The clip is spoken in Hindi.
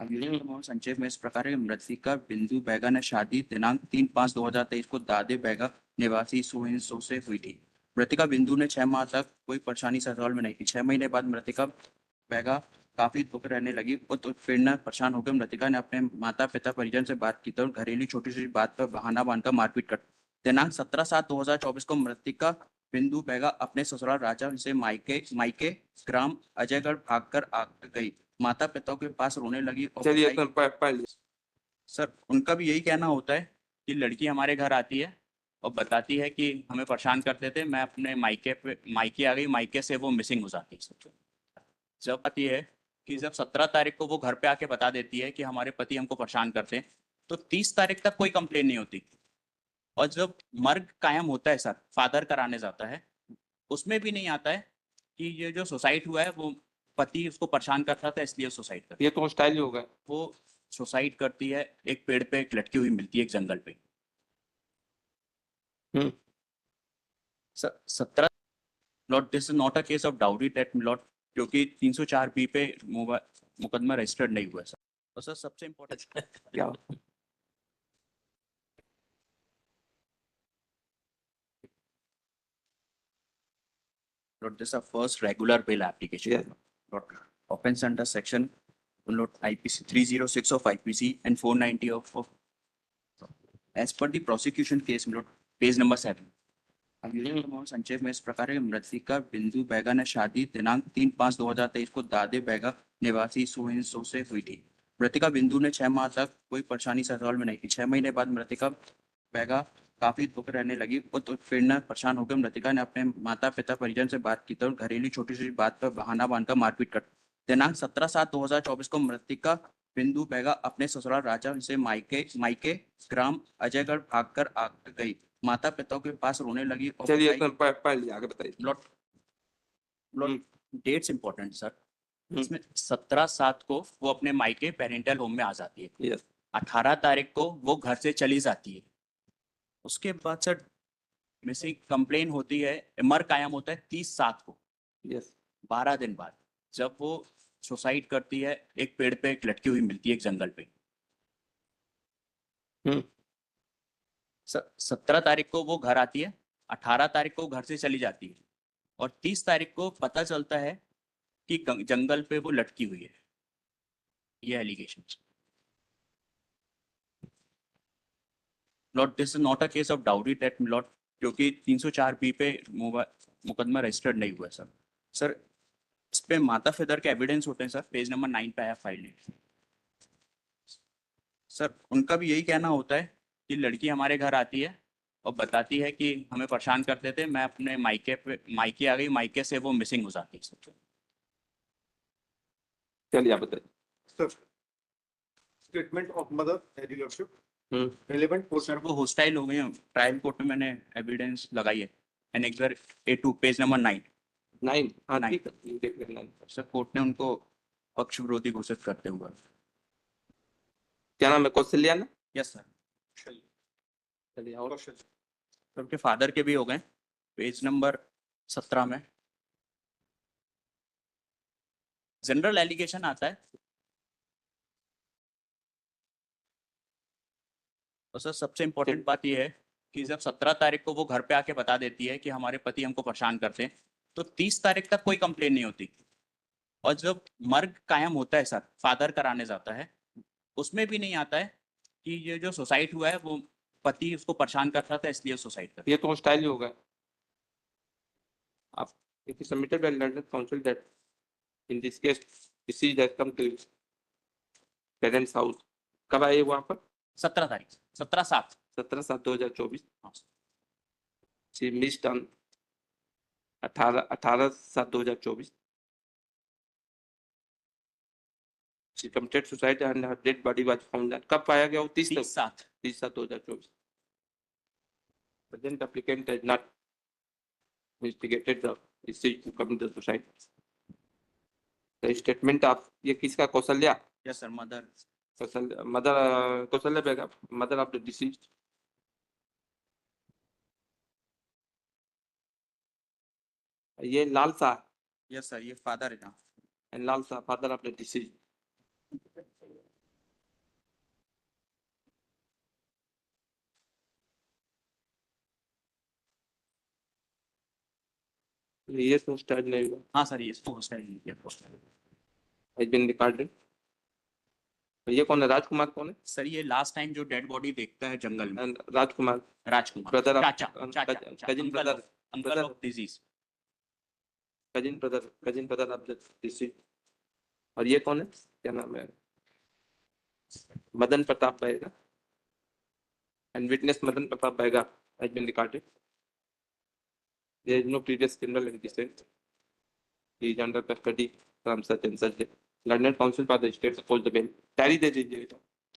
संक्षेप में इस प्रकार है कि मृतिका बिंदु बैगा ने शादी दिनांक 3/5/2023 को दादे बैगा निवासी सुहिंसो से हुई थी। मृतिका बिंदु ने 6 माह तक कोई परेशानी ससुराल में नहीं की। 6 महीने बाद मृतिका बैगा काफी दुख रहने लगी और तो फिर न परेशान होकर मृतिका ने अपने माता पिता परिजन से बात की तो घरेलू छोटी छोटी बात पर बहाना बांधकर मारपीट कर दिनांक 17/7/2024 को मृतिका बिंदु बैगा अपने ससुराल राजा से मायके मायके ग्राम अजयगढ़ भागकर आ गई। माता पिता के पास रोने लगी और चलिए पढ़ लिया। सर उनका भी यही कहना होता है कि लड़की हमारे घर आती है और बताती है कि हमें परेशान करते थे, मैं अपने मायके आ गई, मायके से वो मिसिंग हो जाती है। जब आती है कि जब 17 तारीख को वो घर पे आके बता देती है कि हमारे पति हमको परेशान करते हैं, तो 30 तारीख तक कोई कंप्लेन नहीं होती। और जब मर्ग कायम होता है सर, फादर कराने जाता है, उसमें भी नहीं आता है कि ये जो सुसाइड हुआ है वो पति उसको परेशान कर रहा था इसलिए सुसाइड कर। ये तो स्टाइल ही होगा। वो सुसाइड करती है, एक पेड़ पे एक लटकी हुई मिलती है एक जंगल पे। 17 lord this is not a case of dowry death lord, क्योंकि 304 बी पे मुकदमा रजिस्टर्ड नहीं हुआ सर। और सर सबसे इम्पोर्टेंट क्या Lord, this is a first regular bail application. Yeah. Lord, offense under section Lord IPC 306 of IPC and 490 of as per the prosecution case Lord page number 7. संक्षेप में इस प्रकार है कि मृतिका बिंदु बैगा ने शादी दिनांक 3/5/2023 को दादे बैगा निवासी सुहिंसो से हुई थी। मृतिका बिंदु ने 6 माह तक कोई परेशानी ससुराल में नहीं की। 6 महीने बाद मृतिका बैगा काफी दुख रहने लगी और तो फिर न परेशान होकर मृतिका ने अपने माता पिता परिजन से बात की तो घरेलू छोटी छोटी बात पर बहाना बांधकर मारपीट कर दिनांक 17/7/2024 को मृतिका बिंदु बैगा अपने ससुराल राजा से मायके मायके ग्राम अजयगढ़ भागकर आ गई। माता पिता के पास रोने लगी और चलिए पढ़ लिया, आगे बताइए। Dates important sir. इसमें 17/7 को वो अपने मायके पेरेंटल होम में आ जाती है। यस। 18 तारीख को वो घर से चली जाती है। उसके बाद सर मिसिंग कंप्लेन होती है, मर कायम होता है 30/7 को। यस। 12 दिन बाद जब वो सुसाइड करती है, एक पेड़ पे एक लटकी हुई मिलती है एक जंगल पे। 17 तारीख को वो घर आती है, 18 तारीख को घर से चली जाती है और 30 तारीख को पता चलता है कि जंगल पे वो लटकी हुई है। ये allegation. Lord this is not a case of dowry death lord, क्योंकि 304 बी पे मुकदमा रजिस्टर्ड नहीं हुआ सर। सर इस पे माता फिदर के एविडेंस होते हैं सर, पेज नंबर 9 पे आया फाइल में। सर उनका भी यही कहना होता है कि लड़की हमारे घर आती है और बताती है कि हमें परेशान करते थे, मैं अपने मायके आ गई, मायके से वो मिसिंग हो जाती है। चलिए आप बताइए। Sir statement of mother as lordship relevant sir portion वो होस्टाइल हो गई हैं, ट्रायल कोर्ट में मैंने एविडेंस लगाई है। Annexure A2 page number 9। 9। हाँ Nine. ठीक है, देख लेना। सर कोर्ट ने उनको पक्ष विरोधी घोषित करते हुए। क्या नाम है? कौशल्या ना? Yes sir. चलिए और उनके फादर के भी हो गए पेज नंबर 17 में। जनरल एलिगेशन आता है और सर सबसे इम्पोर्टेंट बात यह है कि जब 17 तारीख को वो घर पे आके बता देती है कि हमारे पति हमको परेशान करते हैं, तो 30 तारीख तक कोई कंप्लेन नहीं होती। और जब मर्ग कायम होता है सर, फादर कराने जाता है, उसमें भी नहीं आता है कि ये जो सुसाइड हुआ है वो पति उसको परेशान कर रहा था इसलिए सुसाइड कर। ये तो स्टाइल ही होगा। आप if you submitted by London Council that in this case deceased has come to parents house, कब आए वहाँ पर? 17 तारीख 17/7 17/7/2024। She missed on 18/7/2024। She committed suicide and her dead body was found। कब पाया गया वो? 30/7 30/7/2024। Present applicant has not investigated the deceased to commit the suicide। The statement of ये किसका? Kaushalya? Yes sir. Mother Kaushalya Begum, mother of the deceased. ये लाल शाह। यस सर, ये फादर है ना। and Lal Shah, father of the deceased. ये तो स्टार्ट नहीं हुआ. हाँ सर, ये पोस्ट है, ये पोस्ट है. Has been recorded. ये कौन है? राजकुमार कौन है? सर ये लास्ट टाइम जो डेड बॉडी देखता है जंगल में, राजकुमार राजकुमार, brother of चाचा, चाचा, cousin brother, uncle brother. Of disease. cousin brother of the deceased. और ये कौन है? क्या नाम है? Madan Pratap Baiga. And witness Madan Pratap Baiga has been recorded. There is no previous criminal antecedent. He is under custody from such and such. London Council for the State supposed the bail. Carry the